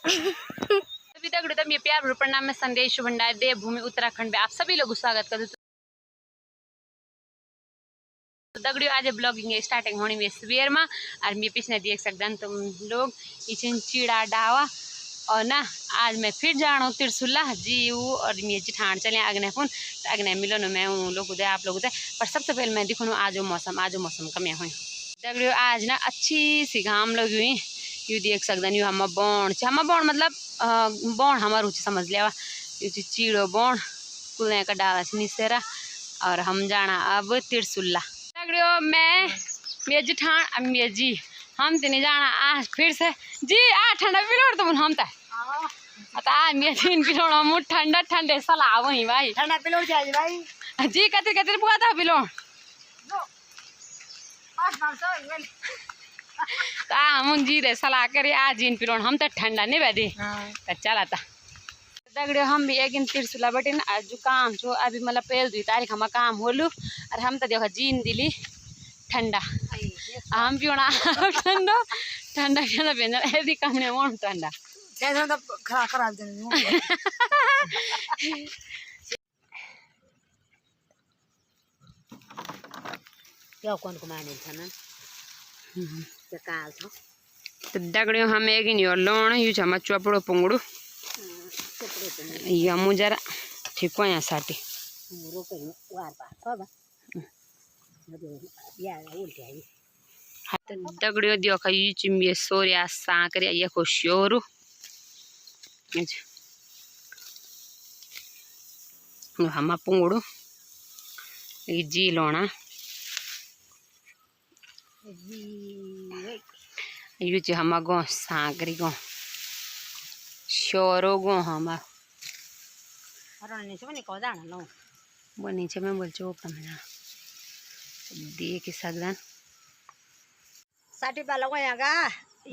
अभी तक ये प्यार भरा प्रणाम में संदेश भंडार देवभूमि उत्तराखंड में आप सभी लोग स्वागत करते। तो दगड़ियों आज ब्लॉगिंग स्टार्टिंग होनी में सवेर में और मैं पीछे देख सकते हैं तुम लोग इचन चिड़ा डावा और ना आज मैं फिर जाना हूँ तिरसुल्ला जीव और मैं जिठान चले अग्नि फोन अग्नि मिलो ना मैं लोग आप लोग पर सबसे पहले मैं दिखूँ आज मौसम का मैं हुई दगड़ियों आज ना अच्छी सी घाम लगी हुई यू देख सकते यू हम बौण मतलब बौण हमारू समझ लिया यू चीड़ो बौण कुलें का डाला निसेरा और हम जाना अब तिरसुल्ला दगड़ियों मैं मेरे जिठान मेरे जी हम तो नहीं जाना आज फिर से जी आ ठंडा पिलोड़ तो हम तो आज मेरे तीन पिलोड़ मुँह ठंडा ठंडे सलाह वही भाई ठंडा पिलोड़ चाहिए भाई जी कतिर कतिर बुआ था पिलोड़ हम जी रे सलाह करे आज इन पिलोड़ हम तो ठंडा नहीं बैठे तो चला था दगड़ियों हम भी एक दिन तिरसुला बटे ना जो काम छो अभी मतलब पहले 2 तारीख हम काम होलू और हम तो देखो जीन दिली ठंडा हम पियोना ठंडा ठंडा ठंडा भेजना यदि कम नहीं मोड़ ठंडा तो खराब क्या कौन को माने था ना तो काल था तो दगड़ियों हम एक दिन यो लोण यू हम चोपड़ो पुंगड़ू यमु जरा ठीक हो यहाँ साठी दगड़ियों देखो यू चिम्बे सोरिया सांकरिया ये को श्योरू हम पुंगड़ू जी लोना यू हम गो सांकरी गो शोरो गो हम बनी छे मैं बोल चोप में देख सकदन साठी बाला को यहाँ का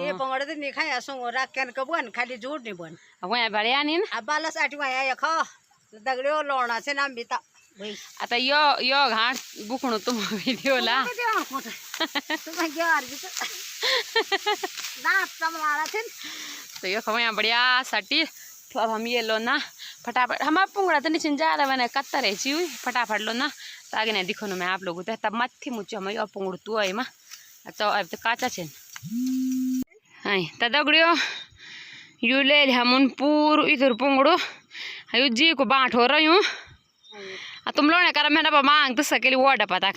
ये पंगड़ तो नहीं खाया सो रात के कबन खाली झूठ नहीं बन अब यहाँ बढ़िया नहीं अब बाला साठी वहाँ या खा दगड़ियों लोना से नाम बीता आता यो घाट बुकणो तुम वीडियो ला तो यो खवा यहाँ बढ़िया साठी तो अब हम ये लो ना फटाफट हम पुंगड़ा तो नीचे जा रहा है कत्ता रही ची फटाफट लो ना तो आगे नहीं दिखो ना मैं आप लोगों तब मत्थी मुझे हम यो पुंगड़ तू है माँ तो अब तो काचा छे हाँ तो दगड़ियों यू ले हम उन पूर इधर पुंगड़ो यू जी को बाँट हो रही हूँ तुम लोग ने करा मैंने मांग तो सकेली वोट पता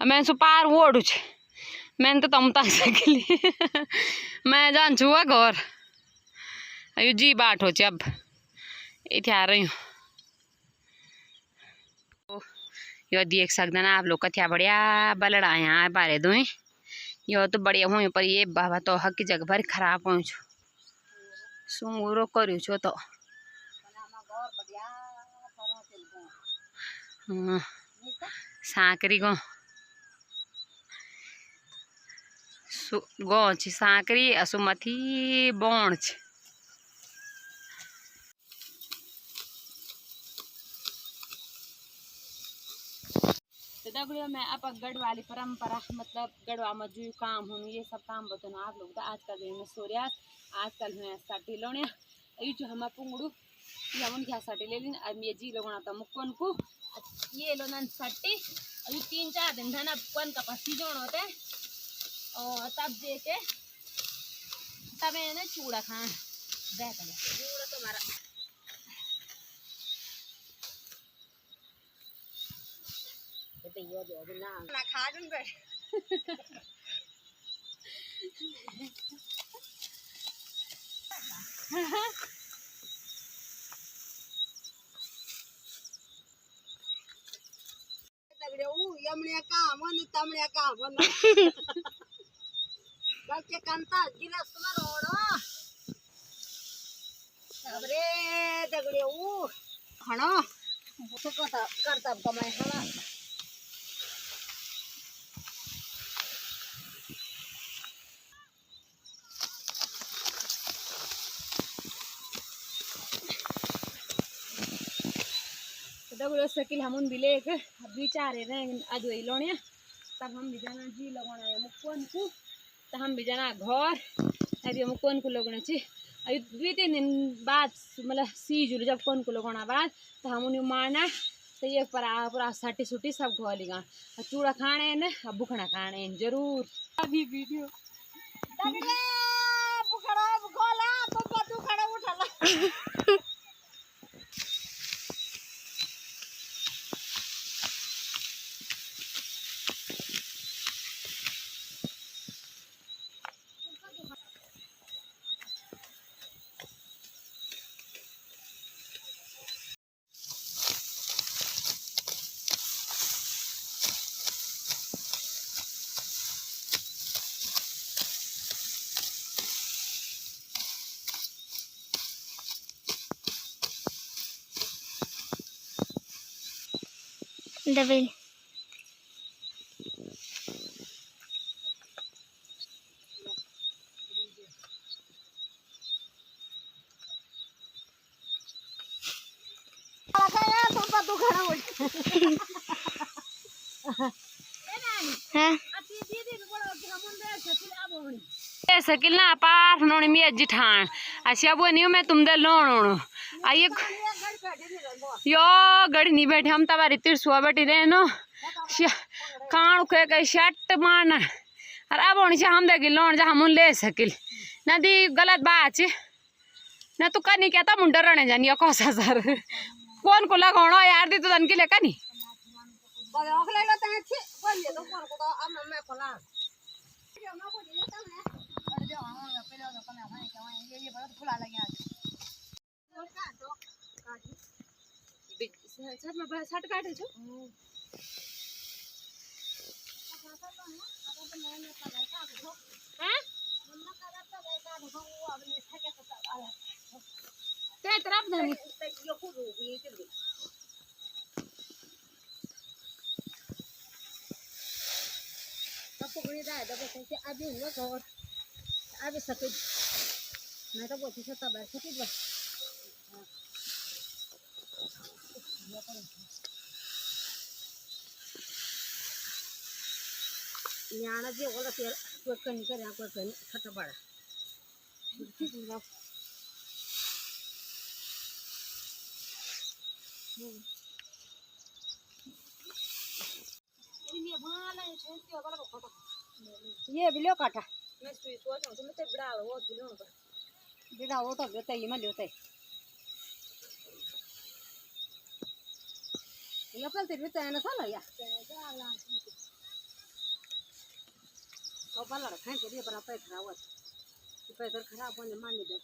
मैं सु पार वोट मैंने तो तुम तक सकेली मैं जान छुआ घर यू जी बाट हो अब इतने आ रही हूँ यो देख सकते ना आप लोग कथिया बढ़िया बलड़ा यहाँ बारे दो यो तो बढ़िया हुई पर ये बाबा तो हक की जगह भर खराब हो सुंगुरो करू छो तो सांकरी गो गो छी सांकरी असुमथी बोण छ तो दगड़ियों मैं अब गढ़ वाली परंपरा मतलब गढ़वा में जो काम हो ये सब काम बताना आप लोग आजकल में सोरिया आजकल में साठी लोने ये जो हम पुंगड़ू ये हम क्या साठी ले लिन अब ये जी लोगना था मुक्कन को ये लो नन साठी अभी 3-4 दिन था ना कौन का पसी जोड़ होते और तब दे के तब है ना चूड़ा खान बेहतर चूड़ा तुम्हारा तो ये जो अभी ना खा दूँगा यमने काम न तमने काम न बच्चे कंता गिलास तुम्हारा ओड़ो सबरे दगड़े हणो सुकता करता कमाई हणा दगड़ियों सकिल हम भी ले विचारे रहे आज वही लोने तब हम भी जाना जी लगना है मुक्कन को तो हम भी जाना घर अभी मुक्कन को लगना चाहिए अभी 2-3 दिन बाद मतलब सीजूर जब कौन को लगाना बाद तो हम उन्हें मारना तो ये पूरा साटी सूटी सब खोलेगा चूड़ा खाने न अब बुखना खाने जरूर अभी वीडियो डबल हाँ सकिल ना पार नोनी मी अज्जी ठाण अच्छा वो नहीं मैं तुम दे लोण आइए यो गड़ी नहीं बैठे हम तबारी तिरसुआ बैठी रहे नो कान के कई शट मारना और अब होनी से हम देगी लोन जा हम ले सकिल ना दी गलत बात है ना तू कनी कहता मुंडा रहने जानी है कौसा सर कौन को लगाना यार दी तो तन के लेका नहीं शर्ट काटे छो ते तरफ धनी अभी सफेद मैं तो बोलती हूँ तब सफेद बस यहाँ जो वाला तेल कोई कहीं करे कोई कहीं खट्टा बड़ा ये बिलो काटा मैं सुई सोच हूं तुम ते बड़ा वो बिलो का बिना वो तो लेते ही मैं लेते ये अपन तेरे तो है ना साला या तो बाला रखा है तेरे बना पे खराब हुआ पैसा खराब होने मान नहीं दे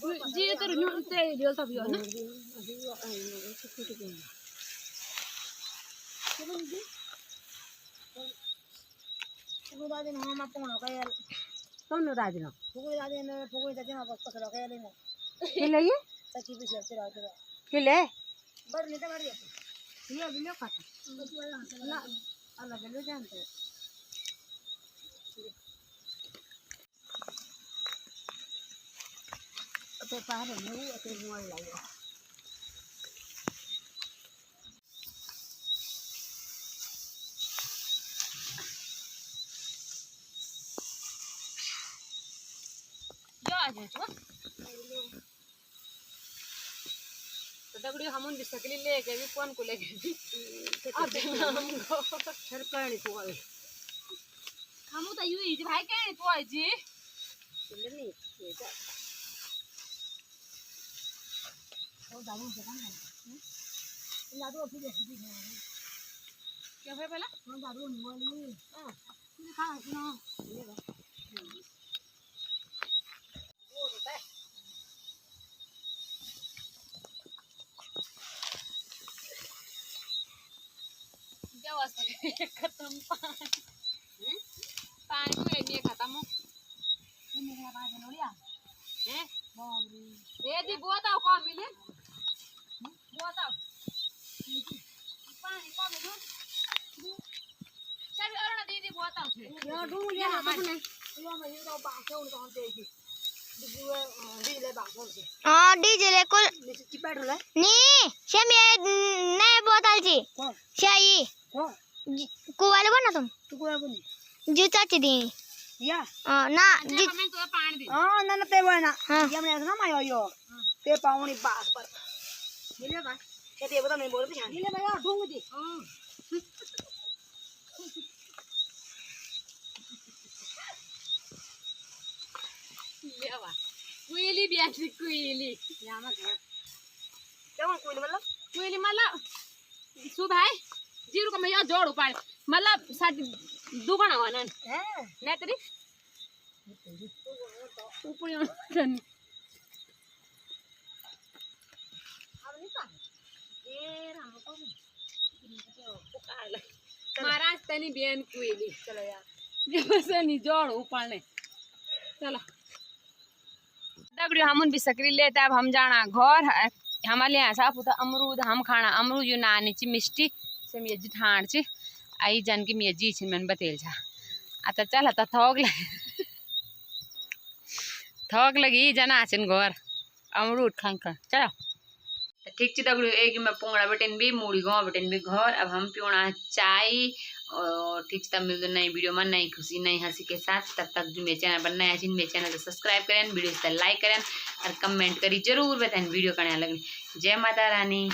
जी तो न्यू ते रियल सब यो ना कौन राजना किले ये किले ये बिलो काटा ना अलग ले जानते तो पार में वो तो मोड़ लाया जो आ जाओ छो तो दगड़ी हम उन सकली लेके भी कौन को लेके भी अब हमको फिर करनी तो वाले हम तो यूं ही भाई के तो आई जी नहीं ये जा तो दारू से काम है लाडू फिर देखी क्या है पहला हम दारू नहीं वाली हां फिर खा सुनो ये वो होता है क्या वास्ते खत्म पानी तो नहीं खत्म हो मेरे पास नोड़िया हैं बाप रे ए दी बहुत आओ कौन मिले बहुत आओ पानी कौन मिलो चल और दीदी बहुत आओ छे या ढूंढ लिया ना तुमने यो मैं तो बात है उनको हम देगी đi lên bảo thôi DJ ले कुल chị bay rồi đấy नी शेम ये नए बोतल जी कौन शाही कौन कुवाले बना तुम तू कोई बोली जो चाची दी या ना जी हाँ ना ना ते वो ना हाँ। ये हमने ऐसा ना मायो यो ते पाऊनी बास पर ले भाई ये ते बता मैं बोल भी ले भाई और ढूंढ दी कुयली भी ऐसी कुयली यहाँ मत क्या कोई मतलब कुयली मतलब सुभाई जीरो का मैं यहाँ जोड़ उपाड़ मतलब साथ दुकान हुआ ना है नहीं तेरी ऊपर यहाँ अब नहीं पा ये हमको महाराज तनी बेन कुयली चलो यार जैसे नहीं जोड़ उपाड़ने चलो दगड़ियों हम भी सकरी लेते अब हम जाना घर हमारे यहाँ साफ होता अमरूद हम खाना अमरूद यू नानी ची मिष्टी से मैं जी ठाण ची आई जन की मैं जी छी मैंने बतेल छा आता चल आता थोक लगी जना आछन घर अमरूद खान खा चलो ठीक ची दगड़ियों एक मैं पोंगड़ा बटन भी मूड़ी गाँव बटन भी घर अब हम पियोना चाय और ठीक तब मिलते नई वीडियो में नई खुशी नई हंसी के साथ तब तक जो मेरे चैनल पर नया चीज मेरे चैनल को सब्सक्राइब करें वीडियो से लाइक करें और कमेंट करी जरूर बताएं वीडियो करने लगे जय माता रानी।